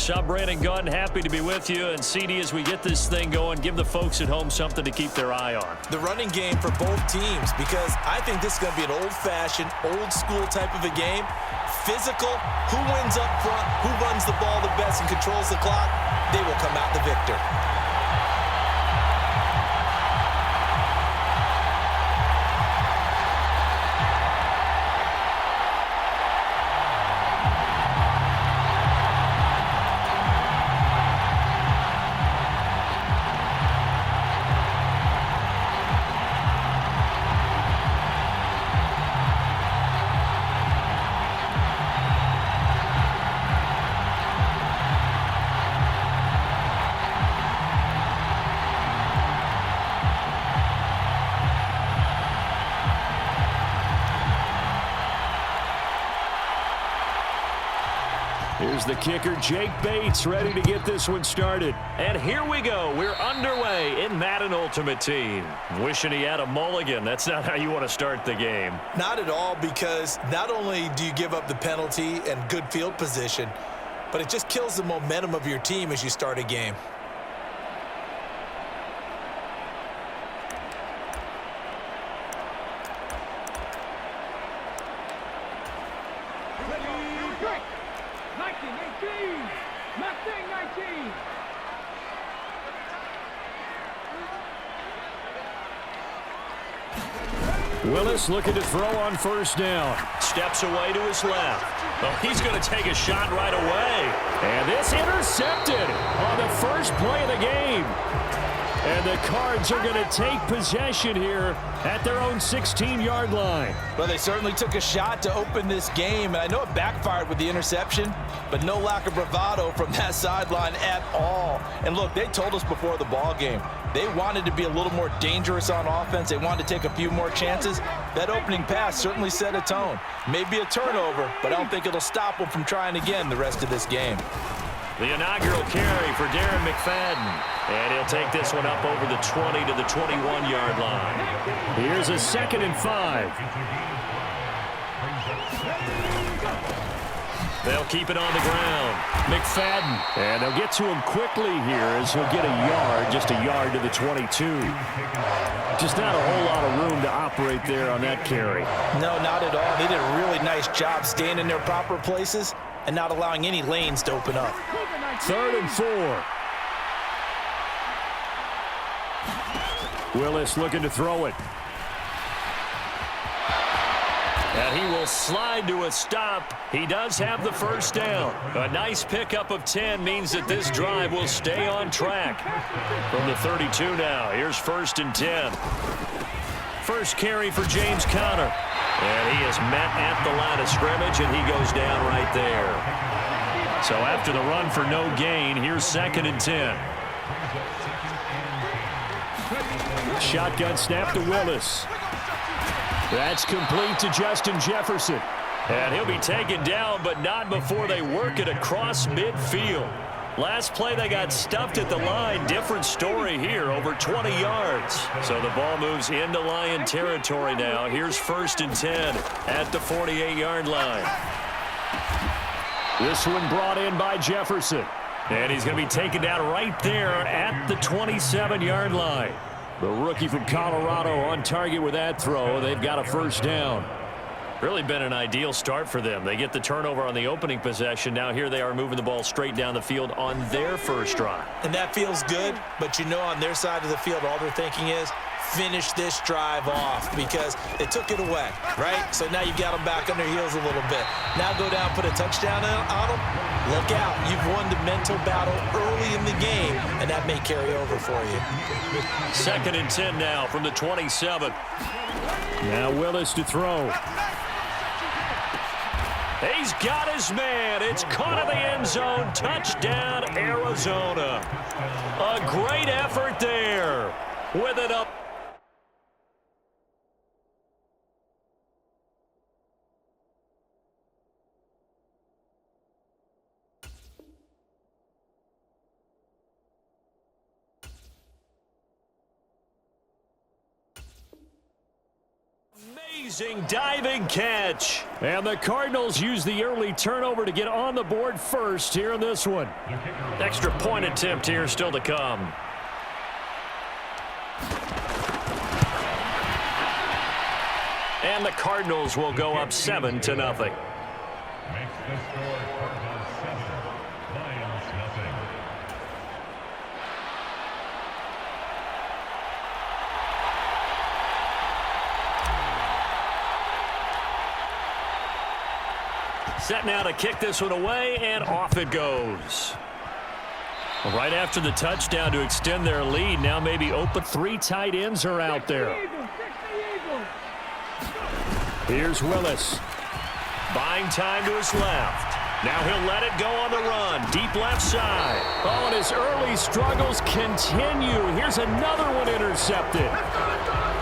Sports. I'm Brandon Gunn, happy to be with you. And CD, as we get this thing going, give the folks at home something to keep their eye on. The running game for both teams, because I think this is going to be an old-fashioned, old-school type of a game. Physical, who wins up front, who runs the ball the best and controls the clock, they will come out the victor. Here's the kicker, Jake Bates, ready to get this one started. And here we go. We're underway in Madden Ultimate Team. Wishing he had a mulligan. That's not how you want to start the game. Not at all, because not only do you give up the penalty and good field position, but it just kills the momentum of your team as you start a game. Willis looking to throw on first down. Steps away to his left. Oh, he's going to take a shot right away. And this intercepted on the first play of the game. And the Cards are going to take possession here at their own 16-yard line. Well, they certainly took a shot to open this game, and I know it backfired with the interception, but no lack of bravado from that sideline at all. And look, they told us before the ball game, they wanted to be a little more dangerous on offense. They wanted to take a few more chances. That opening pass certainly set a tone. Maybe a turnover, but I don't think it'll stop them from trying again the rest of this game. The inaugural carry for Darren McFadden. And he'll take this one up over the 20 to the 21-yard line. Here's a 2nd and 5. They'll keep it on the ground. McFadden. And they'll get to him quickly here as he'll get a yard, just a yard to the 22. Just not a whole lot of room to operate there on that carry. No, not at all. They did a really nice job staying in their proper places and not allowing any lanes to open up. 3rd and 4. Willis looking to throw it. And he will slide to a stop. He does have the first down. A nice pickup of 10 means that this drive will stay on track. From the 32 now, here's 1st and 10. First carry for James Conner. And he is met at the line of scrimmage, and he goes down right there. So after the run for no gain, here's 2nd and 10. Shotgun snap to Willis. That's complete to Justin Jefferson. And he'll be taken down, but not before they work it across midfield. Last play, they got stuffed at the line. Different story here, over 20 yards. So the ball moves into Lion territory now. Here's 1st and 10 at the 48-yard line. This one brought in by Jefferson. And he's going to be taken down right there at the 27-yard line. The rookie from Colorado on target with that throw. They've got a first down. Really been an ideal start for them. They get the turnover on the opening possession. Now here they are moving the ball straight down the field on their first drive. And that feels good, but you know on their side of the field all they're thinking is finish this drive off because they took it away, right? So now you've got them back on their heels a little bit. Now go down, put a touchdown on them. Look out. You've won the mental battle early in the game, and that may carry over for you. 2nd and 10 now from the 27. Now Willis to throw. He's got his man. It's caught in the end zone. Touchdown, Arizona. A great effort there. With it up. Amazing diving catch. And the Cardinals use the early turnover to get on the board first here in this one. Extra point attempt here still to come. And the Cardinals will go up 7-0. Makes the score Cardinals 7, Lions nothing. Set now to kick this one away, and off it goes. Right after the touchdown to extend their lead, now maybe open. 3 tight ends are out there. Here's Willis. Buying time to his left. Now he'll let it go on the run. Deep left side. Oh, and his early struggles continue. Here's another one intercepted.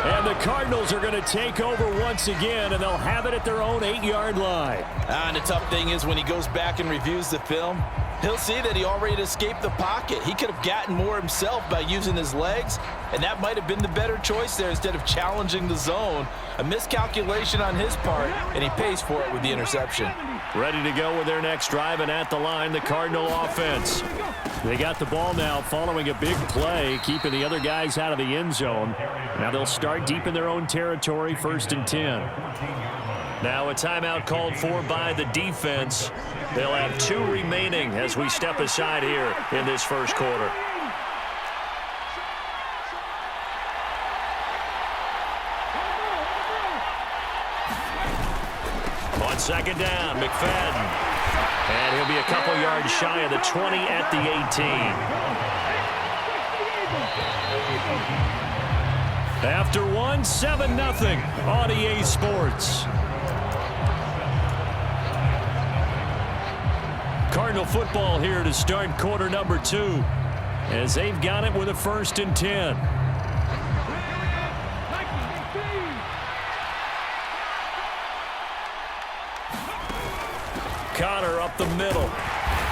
And the Cardinals are going to take over once again, and they'll have it at their own 8-yard line. And the tough thing is when he goes back and reviews the film, he'll see that he already escaped the pocket. He could have gotten more himself by using his legs, and that might have been the better choice there instead of challenging the zone. A miscalculation on his part, and he pays for it with the interception. Ready to go with their next drive, and at the line, the Cardinal offense. They got the ball now following a big play, keeping the other guys out of the end zone. Now they'll start deep in their own territory, 1st and 10. Now a timeout called for by the defense. They'll have 2 remaining as we step aside here in this first quarter. On 2nd down, McFadden. And he'll be a couple yards shy of the 20 at the 18. After 1, 7-0 on EA Sports. Cardinal football here to start quarter number 2 as they've got it with a 1st and 10. Connor up the middle.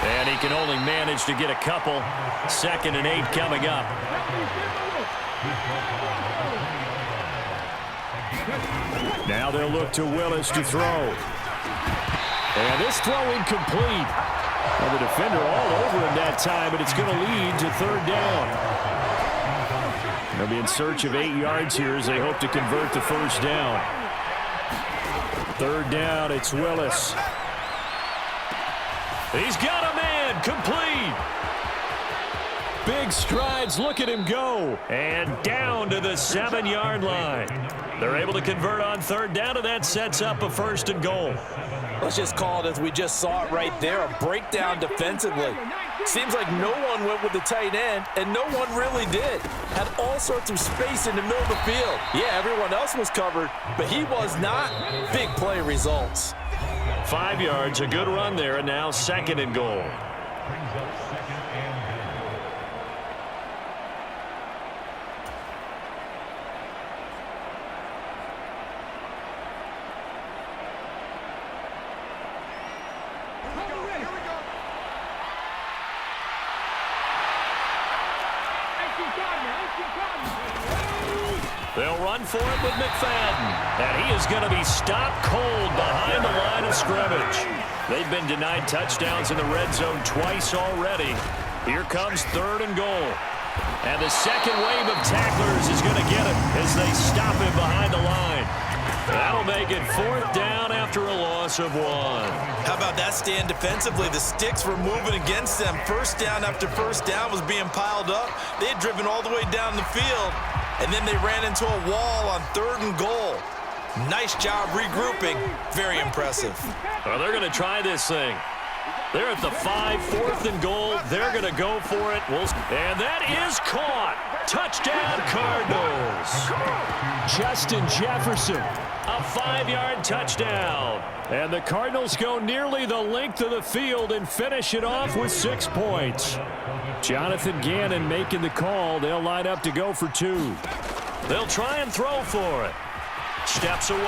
And he can only manage to get a couple. 2nd and 8 coming up. Now they'll look to Willis to throw. And this throw incomplete. Well, the defender all over him that time, but it's going to lead to 3rd down. They'll be in search of 8 yards here as they hope to convert the 1st down. 3rd down, it's Willis. He's got a man, complete. Big strides, look at him go. And down to the 7-yard line. They're able to convert on 3rd down, and that sets up a 1st and goal. Let's just call it as we just saw it right there, a breakdown defensively. Seems like no one went with the tight end, and no one really did. Had all sorts of space in the middle of the field. Yeah, everyone else was covered, but he was not. Big play results. 5 yards, a good run there, and now 2nd and goal. Brings up 2nd and goal. They'll run for it with McFadden. And he is going to be stopped cold behind the line of scrimmage. They've been denied touchdowns in the red zone twice already. Here comes 3rd and goal. And the second wave of tacklers is going to get him as they stop him behind the line. That'll make it 4th down after a loss of 1. How about that stand defensively? The sticks were moving against them. 1st down after 1st down was being piled up. They had driven all the way down the field, and then they ran into a wall on 3rd and goal. Nice job regrouping. Very impressive. Well, they're going to try this thing. They're at the 5, 4th and goal. They're going to go for it. And that is caught. Touchdown, Cardinals. Justin Jefferson, a 5-yard touchdown. And the Cardinals go nearly the length of the field and finish it off with 6 points. Jonathan Gannon making the call. They'll line up to go for 2. They'll try and throw for it. Steps away,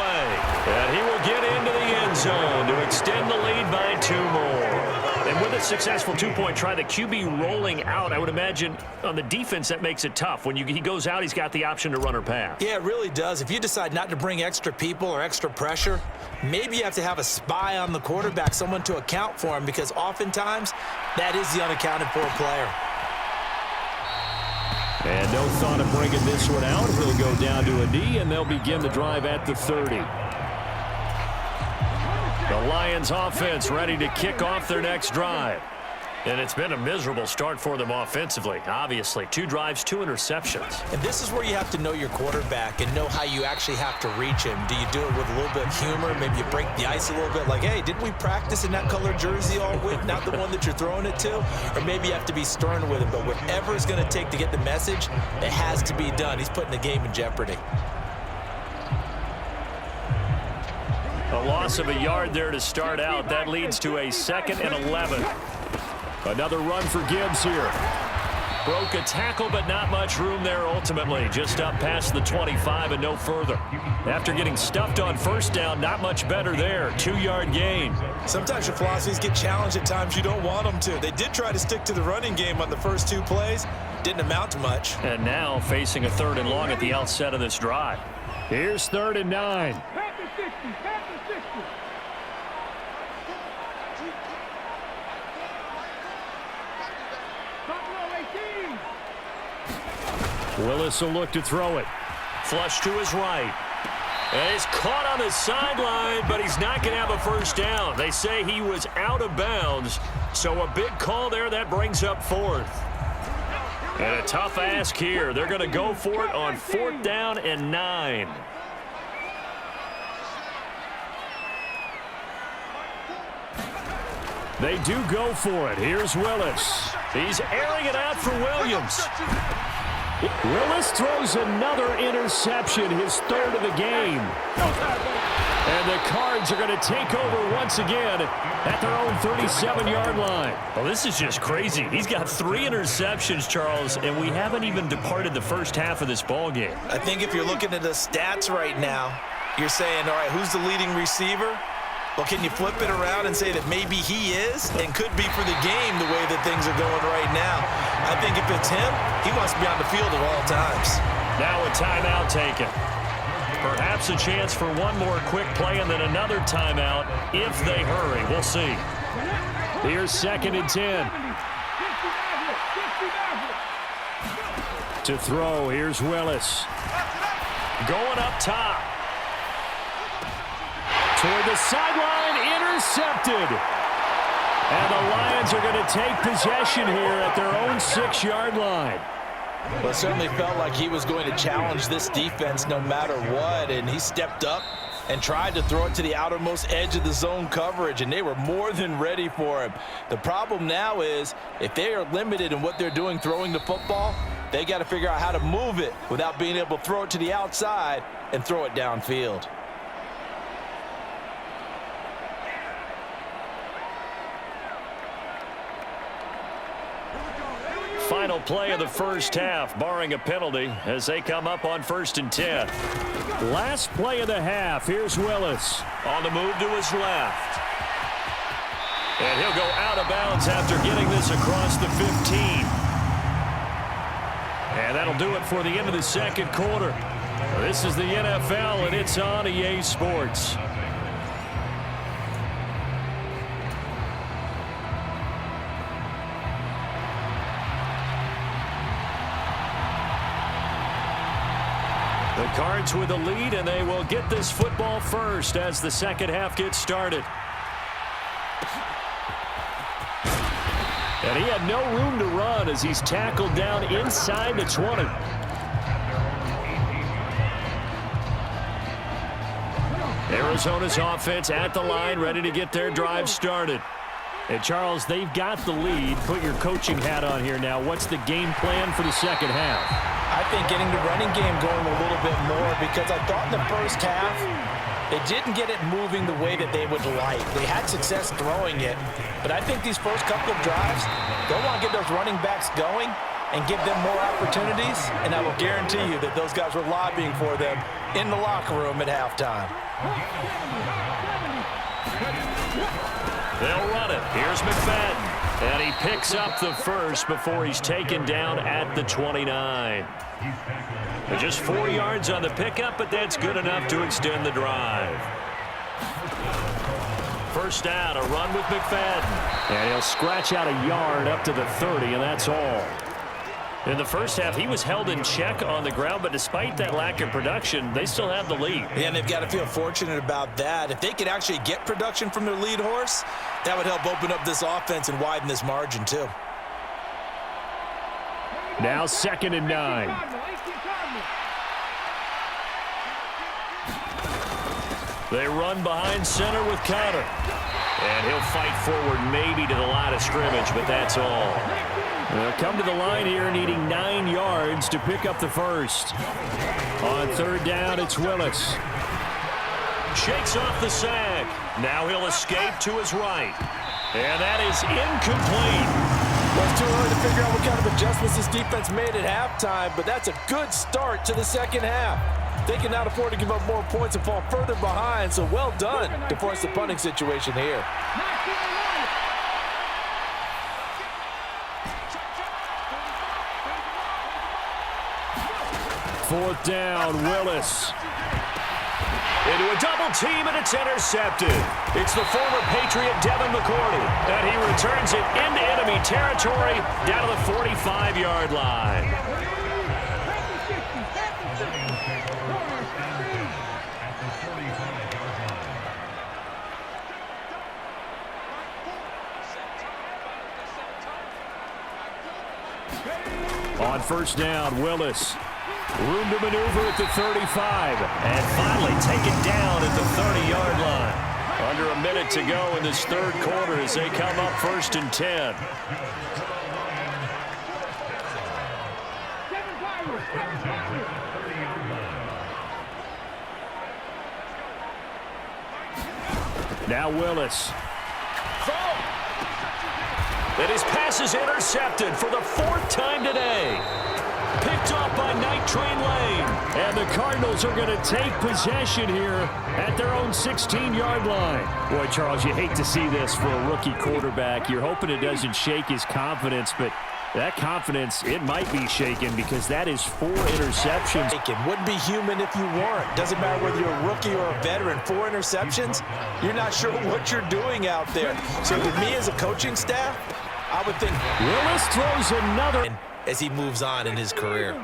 and he will get into the end zone to extend the lead by 2 more. And with a successful two-point try, the QB rolling out, I would imagine on the defense that makes it tough. When he goes out, he's got the option to run or pass. Yeah, it really does. If you decide not to bring extra people or extra pressure, maybe you have to have a spy on the quarterback, someone to account for him, because oftentimes that is the unaccounted for player. And no thought of bringing this one out. He'll go down to a knee, and they'll begin the drive at the 30. The Lions offense ready to kick off their next drive. And it's been a miserable start for them offensively. Obviously, 2 drives, 2 interceptions. And this is where you have to know your quarterback and know how you actually have to reach him. Do you do it with a little bit of humor? Maybe you break the ice a little bit, like, hey, didn't we practice in that colored jersey all week, not the one that you're throwing it to? Or maybe you have to be stern with him. But whatever it's going to take to get the message, it has to be done. He's putting the game in jeopardy. A loss of a yard there to start out. That leads to a 2nd and 11. Another run for Gibbs here. Broke a tackle, but not much room there ultimately. Just up past the 25 and no further. After getting stuffed on first down, not much better there. 2-yard gain. Sometimes your philosophies get challenged at times you don't want them to. They did try to stick to the running game on the first 2 plays. Didn't amount to much. And now facing a 3rd and long at the outset of this drive. Here's 3rd and 9. Willis will look to throw it. Flush to his right. And he's caught on the sideline, but he's not going to have a first down. They say he was out of bounds, so a big call there. That brings up 4th. And a tough ask here. They're going to go for it on 4th down and 9. They do go for it. Here's Willis. He's airing it out for Williams. Willis throws another interception, his 3rd of the game. And the Cards are going to take over once again at their own 37-yard line. Well, this is just crazy. He's got 3 interceptions, Charles, and we haven't even departed the first half of this ball game. I think if you're looking at the stats right now, you're saying, all right, who's the leading receiver? Well, can you flip it around and say that maybe he is and could be for the game the way that things are going right now? I think if it's him, he wants to be on the field at all times. Now a timeout taken. Perhaps a chance for one more quick play and then another timeout if they hurry. We'll see. Here's 2nd and 10. To throw, here's Willis. Going up top. Toward the sideline, intercepted. And the Lions are going to take possession here at their own 6-yard line. Well, it certainly felt like he was going to challenge this defense no matter what, and he stepped up and tried to throw it to the outermost edge of the zone coverage, and they were more than ready for him. The problem now is if they are limited in what they're doing throwing the football, they got to figure out how to move it without being able to throw it to the outside and throw it downfield. Final play of the first half, barring a penalty, as they come up on 1st and 10. Last play of the half. Here's Willis on the move to his left. And he'll go out of bounds after getting this across the 15. And that'll do it for the end of the 2nd quarter. This is the NFL, and it's on EA Sports. The Cards with a lead, and they will get this football first as the 2nd half gets started. And he had no room to run as he's tackled down inside the 20. Arizona's offense at the line, ready to get their drive started. And, Charles, they've got the lead. Put your coaching hat on here now. What's the game plan for the 2nd half? I think getting the running game going a little bit more, because I thought in the first half they didn't get it moving the way that they would like. They had success throwing it, but I think these first couple of drives, they'll want to get those running backs going and give them more opportunities, and I will guarantee you that those guys were lobbying for them in the locker room at halftime. They'll run it. Here's McFadden. And he picks up the first before he's taken down at the 29. Just 4 yards on the pickup, but that's good enough to extend the drive. First down, a run with McFadden. And he'll scratch out a yard up to the 30, and that's all. In the first half, he was held in check on the ground, but despite that lack of production, they still have the lead. Yeah, and they've got to feel fortunate about that. If they could actually get production from their lead horse, that would help open up this offense and widen this margin, too. Now 2nd and 9. They run behind center with Connor. And he'll fight forward maybe to the line of scrimmage, but that's all. They'll come to the line here needing 9 yards to pick up the first. On 3rd down, it's Willis. Shakes off the sack. Now he'll escape to his right. And that is incomplete. Well, it's too early to figure out what kind of adjustments this defense made at halftime, but that's a good start to the second half. They cannot afford to give up more points and fall further behind, so well done to force the punting situation here. Fourth down, Willis. Into a double team, and it's intercepted. It's the former Patriot Devin McCourty, and he returns it into enemy territory down to the 45-yard line. On first down, Willis. Room to maneuver at the 35. And finally taken down at the 30-yard line. Under a minute to go in this third quarter as they come up 1st and 10. Now Willis. And his pass is intercepted for the 4th time today. Picked off by Night Train Lane. And the Cardinals are going to take possession here at their own 16-yard line. Boy, Charles, you hate to see this for a rookie quarterback. You're hoping it doesn't shake his confidence, but that confidence, it might be shaken because that is 4 interceptions. It wouldn't be human if you weren't. Doesn't matter whether you're a rookie or a veteran. 4 interceptions, you're not sure what you're doing out there. So with me as a coaching staff, I would think Willis throws another as he moves on in his career.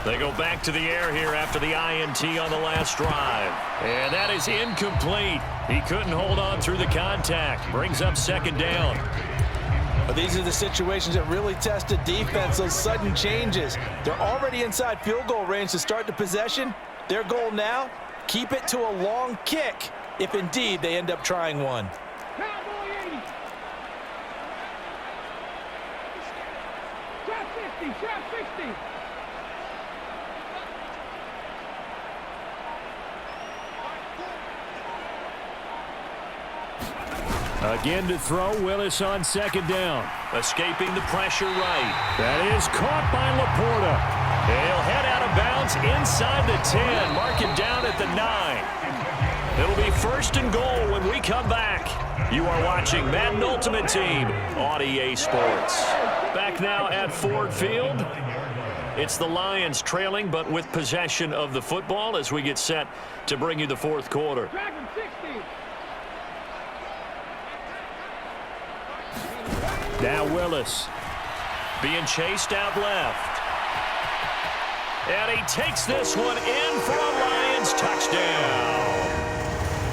They go back to the air here after the INT on the last drive. And that is incomplete. He couldn't hold on through the contact. Brings up 2nd down. But these are the situations that really test a defense, those sudden changes. They're already inside field goal range to start the possession. Their goal now, keep it to a long kick, if indeed they end up trying one. Again to throw, Willis on 2nd down. Escaping the pressure right. That is caught by Laporta. He'll head out of bounds inside the 10. Mark him down at the 9. It'll be 1st and goal when we come back. You are watching Madden Ultimate Team on EA Sports. Back now at Ford Field. It's the Lions trailing, but with possession of the football as we get set to bring you the 4th quarter. Now Willis being chased out left. And he takes this one in for a Lions touchdown.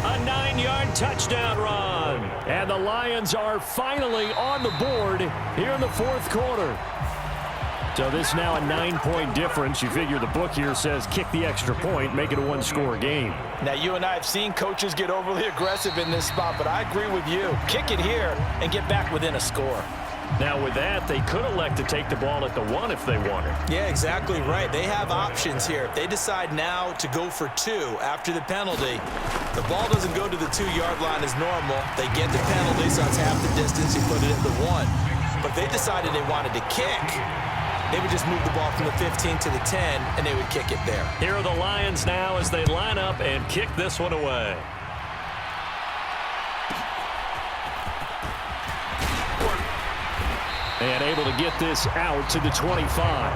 A 9-yard touchdown run. And the Lions are finally on the board here in the 4th quarter. So this now a 9-point difference. You figure the book here says kick the extra point, make it a 1-score game. Now, you and I have seen coaches get overly aggressive in this spot, but I agree with you. Kick it here and get back within a score. Now, with that, they could elect to take the ball at the 1 if they wanted. Yeah, exactly right. They have options here. If they decide now to go for 2 after the penalty, the ball doesn't go to the 2-yard line as normal. They get the penalty, so it's half the distance. You put it at the 1. But if they decided they wanted to kick, they would just move the ball from the 15 to the 10, and they would kick it there. Here are the Lions now as they line up and kick this one away. And able to get this out to the 25.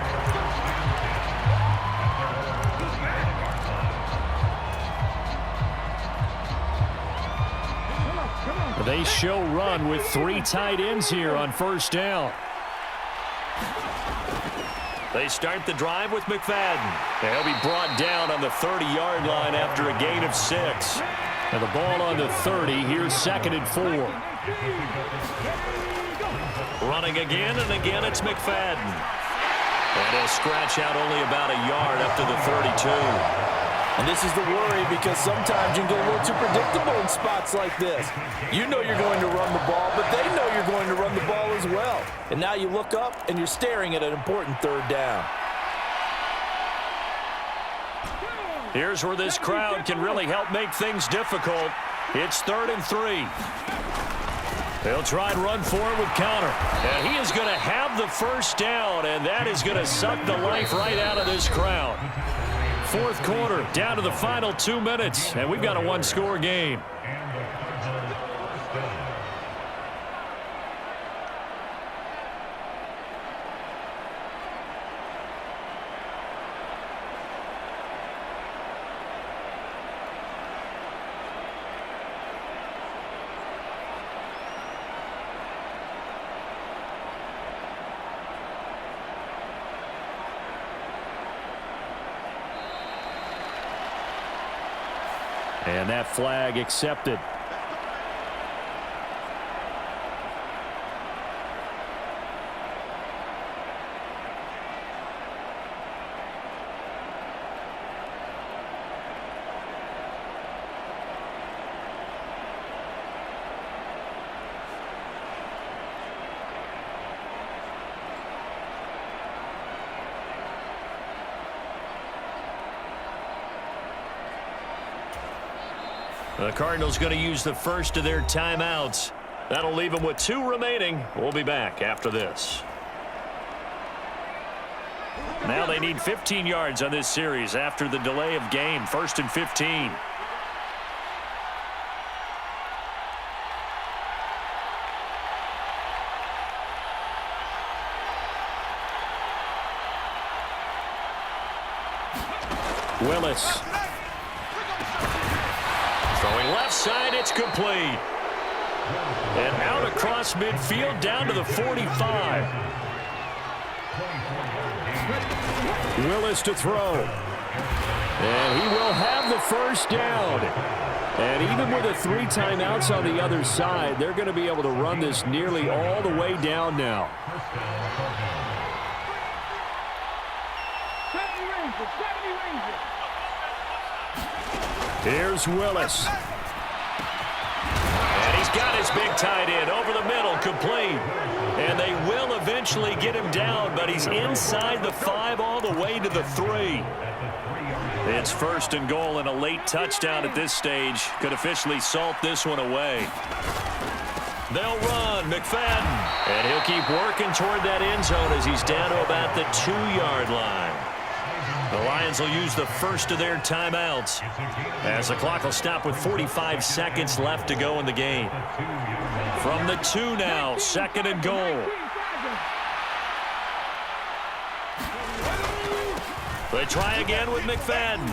They show run with 3 tight ends here on first down. They start the drive with McFadden. He'll be brought down on the 30-yard line after a gain of 6. And the ball on the 30. Here's 2nd and 4. Running again, and again it's McFadden. And he'll scratch out only about a yard up to the 32. And this is the worry because sometimes you can get a little too predictable in spots like this. You know you're going to run the ball, but they know you're going to run the ball as well. And now you look up and you're staring at an important 3rd down. Here's where this crowd can really help make things difficult. It's 3rd and 3. They'll try and run for it with Counter. And he is going to have the first down, and that is going to suck the life right out of this crowd. 4th quarter, down to the final 2 minutes, and we've got a 1-score game. And that flag accepted. The Cardinals going to use the first of their timeouts. That'll leave them with 2 remaining. We'll be back after this. Now they need 15 yards on this series after the delay of game. 1st and 15. Willis. Throwing left side, it's complete. And out across midfield, down to the 45. Willis to throw. And he will have the first down. And even with the 3 timeouts on the other side, they're going to be able to run this nearly all the way down now. Here's Willis. And he's got his big tight end over the middle, complete. And they will eventually get him down, but he's inside the 5 all the way to the 3. It's 1st and goal, and a late touchdown at this stage could officially salt this one away. They'll run, McFadden. And he'll keep working toward that end zone as he's down to about the 2-yard line. The Lions will use the first of their timeouts as the clock will stop with 45 seconds left to go in the game. From the 2 now, 2nd and goal. They try again with McFadden.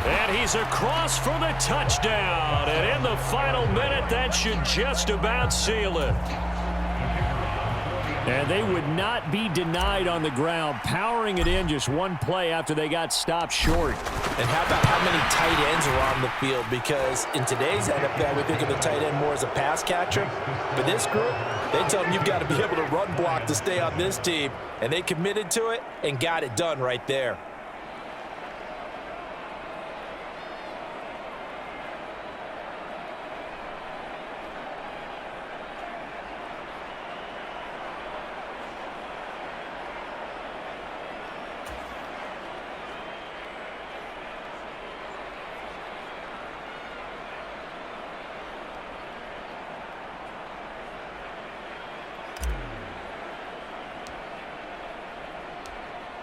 And he's across for the touchdown. And in the final minute, that should just about seal it. And they would not be denied on the ground, powering it in just one play after they got stopped short. And how about how many tight ends are on the field? Because in today's NFL, we think of the tight end more as a pass catcher. But this group, they tell them you've got to be able to run block to stay on this team. And they committed to it and got it done right there.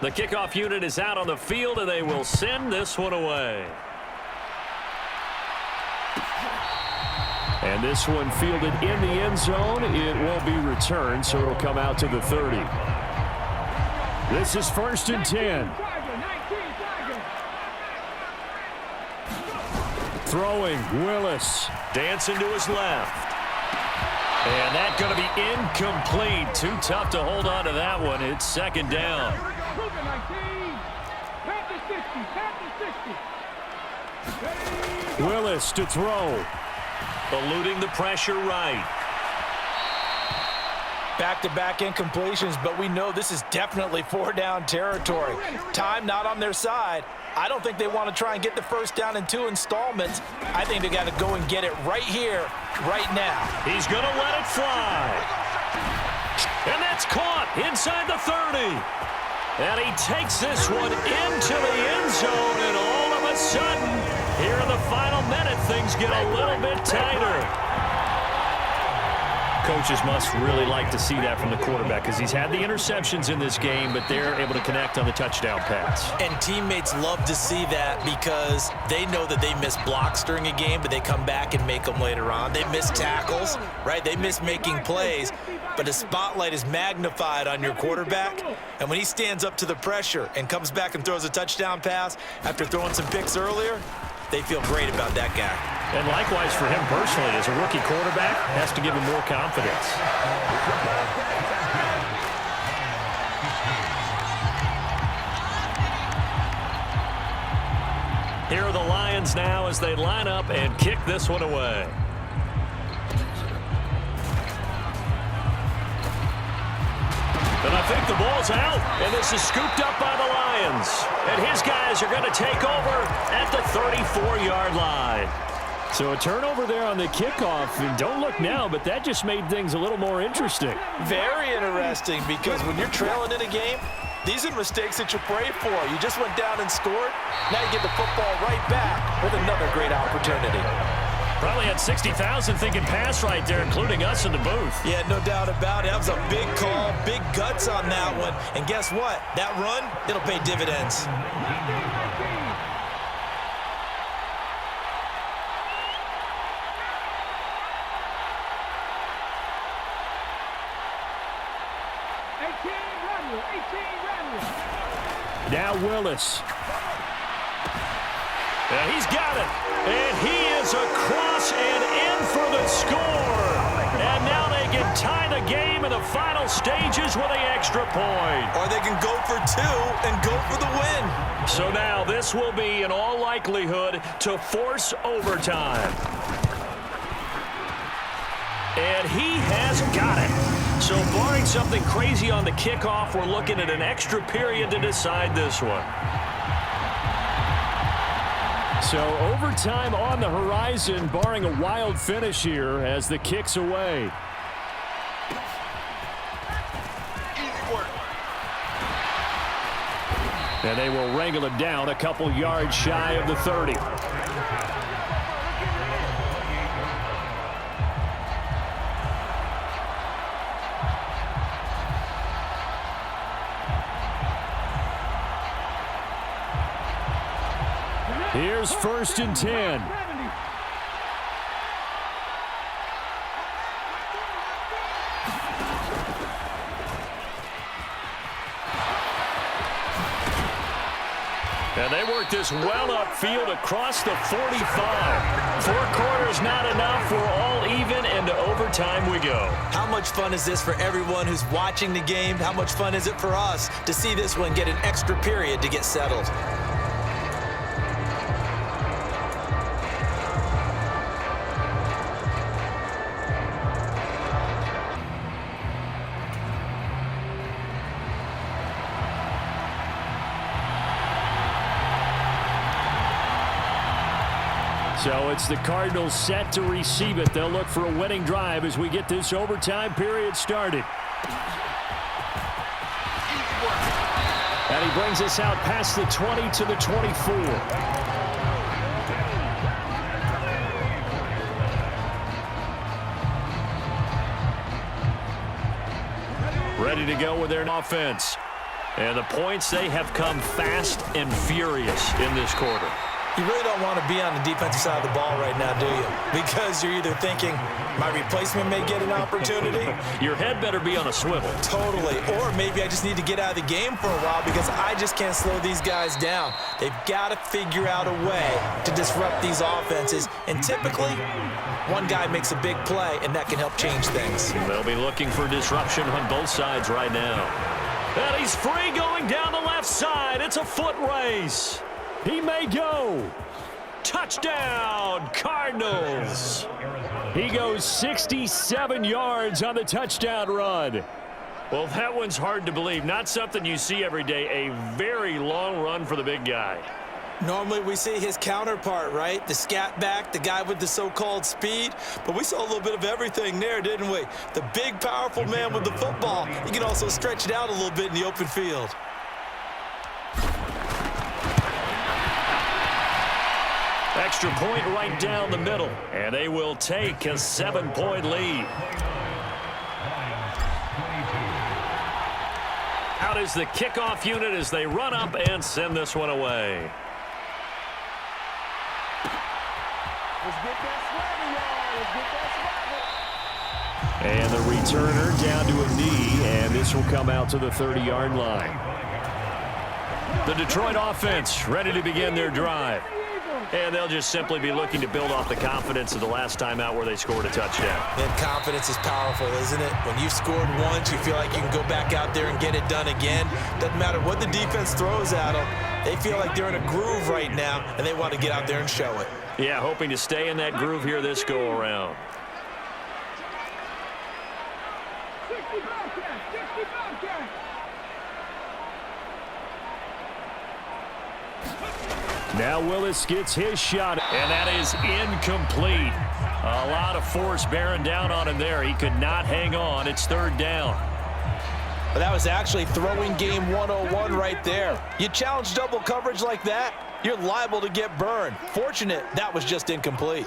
The kickoff unit is out on the field, and they will send this one away. And this one fielded in the end zone. It won't be returned, so it'll come out to the 30. This is 1st and 10. Throwing, Willis. Dancing to his left. And that's going to be incomplete. Too tough to hold on to that one. It's 2nd down. Willis to throw. Eluding the pressure right. Back-to-back incompletions, but we know this is definitely 4-down territory. Time not on their side. I don't think they want to try and get the 1st down in 2 installments. I think they got to go and get it right here, right now. He's going to let it fly. And that's caught inside the 30. And he takes this one into the end zone, and all of a sudden, here in the final minute, things get a little bit tighter. Coaches must really like to see that from the quarterback because he's had the interceptions in this game, but they're able to connect on the touchdown pass. And teammates love to see that because they know that they miss blocks during a game, but they come back and make them later on. They miss tackles, right? They miss making plays, but the spotlight is magnified on your quarterback. And when he stands up to the pressure and comes back and throws a touchdown pass after throwing some picks earlier, they feel great about that guy. And likewise for him personally, as a rookie quarterback, has to give him more confidence. Here are the Lions now as they line up and kick this one away. And I think the ball's out, and this is scooped up by the Lions. And his guys are going to take over at the 34-yard line. So a turnover there on the kickoff. And don't look now, but that just made things a little more interesting. Very interesting, because when you're trailing in a game, these are mistakes that you pray for. You just went down and scored. Now you get the football right back with another great opportunity. Probably had 60,000 thinking pass right there, including us in the booth. Yeah, no doubt about it. That was a big call, big guts on that one. And guess what? That run, it'll pay dividends. Now Willis. And he's got it. And he is across and in for the score. And now they can tie the game in the final stages with an extra point. Or they can go for 2 and go for the win. So now this will be, in all likelihood, to force overtime. And he has got it. So barring something crazy on the kickoff, we're looking at an extra period to decide this one. So overtime on the horizon, barring a wild finish here as the kick's away. And they will wrangle it down a couple yards shy of the 30. Here's 1st and 10. And they work this well upfield across the 45. 4 quarters not enough. We're all even, and to overtime we go. How much fun is this for everyone who's watching the game? How much fun is it for us to see this one get an extra period to get settled? So it's the Cardinals set to receive it. They'll look for a winning drive as we get this overtime period started. And he brings us out past the 20 to the 24. Ready to go with their offense. And the points, they have come fast and furious in this quarter. You really don't want to be on the defensive side of the ball right now, do you? Because you're either thinking, my replacement may get an opportunity. Your head better be on a swivel. Totally. Or maybe I just need to get out of the game for a while because I just can't slow these guys down. They've got to figure out a way to disrupt these offenses. And typically, one guy makes a big play, and that can help change things. They'll be looking for disruption on both sides right now. And he's free going down the left side. It's a foot race. He may go. Touchdown, Cardinals. He goes 67 yards on the touchdown run. Well, that one's hard to believe. Not something you see every day. A very long run for the big guy. Normally we see his counterpart, right? The scat back, the guy with the so-called speed. But we saw a little bit of everything there, didn't we? The big, powerful man with the football. He can also stretch it out a little bit in the open field. Extra point right down the middle. And they will take a 7-point lead. Out is the kickoff unit as they run up and send this one away. And the returner down to a knee, and this will come out to the 30-yard line. The Detroit offense ready to begin their drive. And they'll just simply be looking to build off the confidence of the last time out where they scored a touchdown. And confidence is powerful, isn't it? When you've scored once, you feel like you can go back out there and get it done again. Doesn't matter what the defense throws at them. They feel like they're in a groove right now, and they want to get out there and show it. Yeah, hoping to stay in that groove here this go-around. Now Willis gets his shot, and that is incomplete. A lot of force bearing down on him there. He could not hang on. It's third down. But that was actually throwing game 101 right there. You challenge double coverage like that, you're liable to get burned. Fortunate that was just incomplete.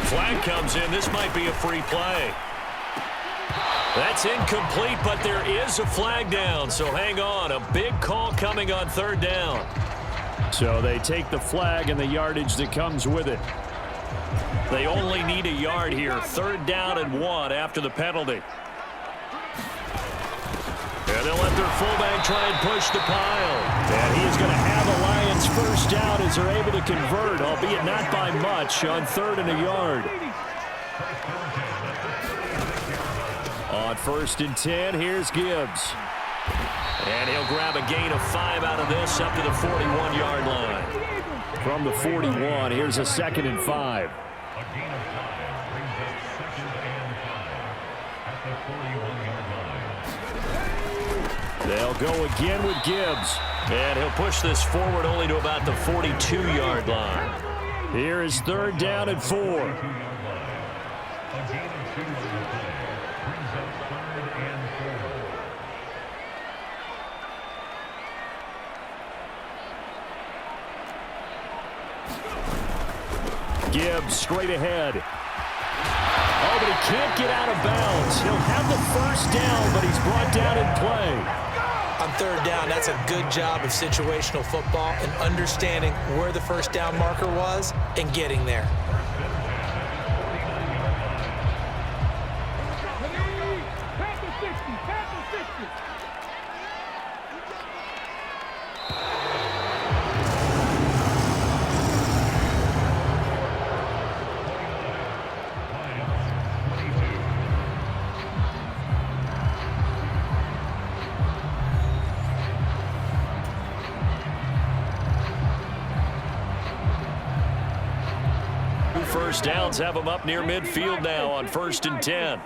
Flag comes in. This might be a free play. That's incomplete, but there is a flag down, so hang on. A big call coming on third down. So they take the flag and the yardage that comes with it. They only need a yard here. Third down and 1 after the penalty. And they'll let their fullback try and push the pile. And he is going to have a Lions first down as they're able to convert, albeit not by much, on 3rd and a yard. On 1st and 10, here's Gibbs. And he'll grab a gain of 5 out of this up to the 41-yard line. From the 41, here's a 2nd and 5. A gain of 5 brings up 2nd and 5 at the 41-yard line. They'll go again with Gibbs. And he'll push this forward only to about the 42-yard line. Here is 3rd down and 4. A gain of 2 on the play brings up 3rd and 4. Gibbs straight ahead. Oh, but he can't get out of bounds. He'll have the first down, but he's brought down in play. On 3rd down, that's a good job of situational football and understanding where the first down marker was and getting there. First downs have them up near midfield now on 1st and 10.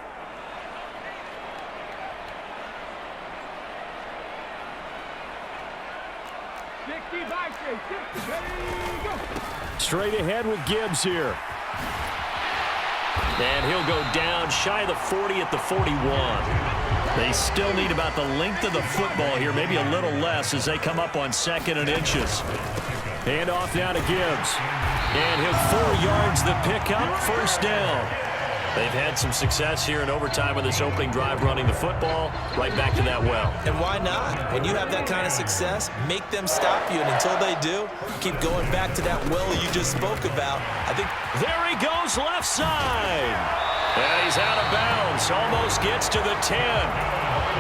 Straight ahead with Gibbs here. And he'll go down shy of the 40 at the 41. They still need about the length of the football here, maybe a little less as they come up on 2nd and inches. Hand off now to Gibbs. And he'll 4 yards the pickup, first down. They've had some success here in overtime with this opening drive running the football. Right back to that well. And why not? When you have that kind of success, make them stop you. And until they do, keep going back to that well you just spoke about. I think there he goes left side. And he's out of bounds. Almost gets to the 10.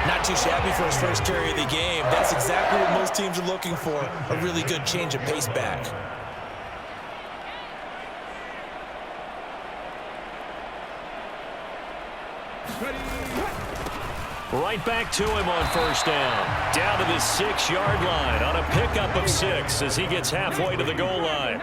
Not too shabby for his first carry of the game. That's exactly what most teams are looking for. A really good change of pace back. Right back to him on first down. Down to the 6-yard line on a pickup of 6 as he gets halfway to the goal line.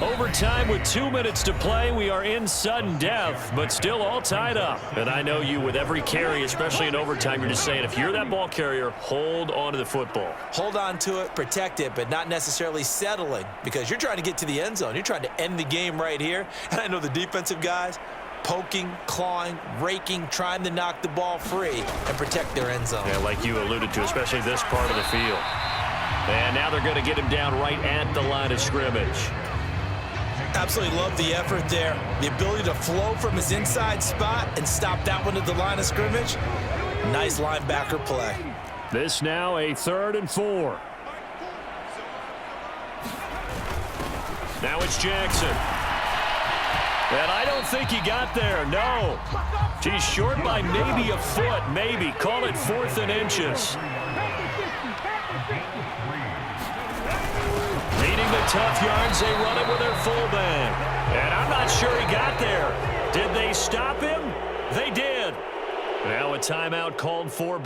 Overtime with 2 minutes to play. We are in sudden death, but still all tied up. And I know you, with every carry, especially in overtime, you're just saying, if you're that ball carrier, hold on to the football. Hold on to it, protect it, but not necessarily settling, because you're trying to get to the end zone. You're trying to end the game right here. And I know the defensive guys, poking, clawing, raking, trying to knock the ball free and protect their end zone. Yeah, like you alluded to, especially this part of the field. And now they're going to get him down right at the line of scrimmage. Absolutely love the effort there. The ability to flow from his inside spot and stop that one at the line of scrimmage. Nice linebacker play. This now a 3rd and 4. Now it's Jackson. And I don't think he got there, no. He's short by maybe a foot, maybe. Call it 4th and inches. Needing the tough yards, they run it with their fullback. And I'm not sure he got there. Did they stop him? They did. Now a timeout called for.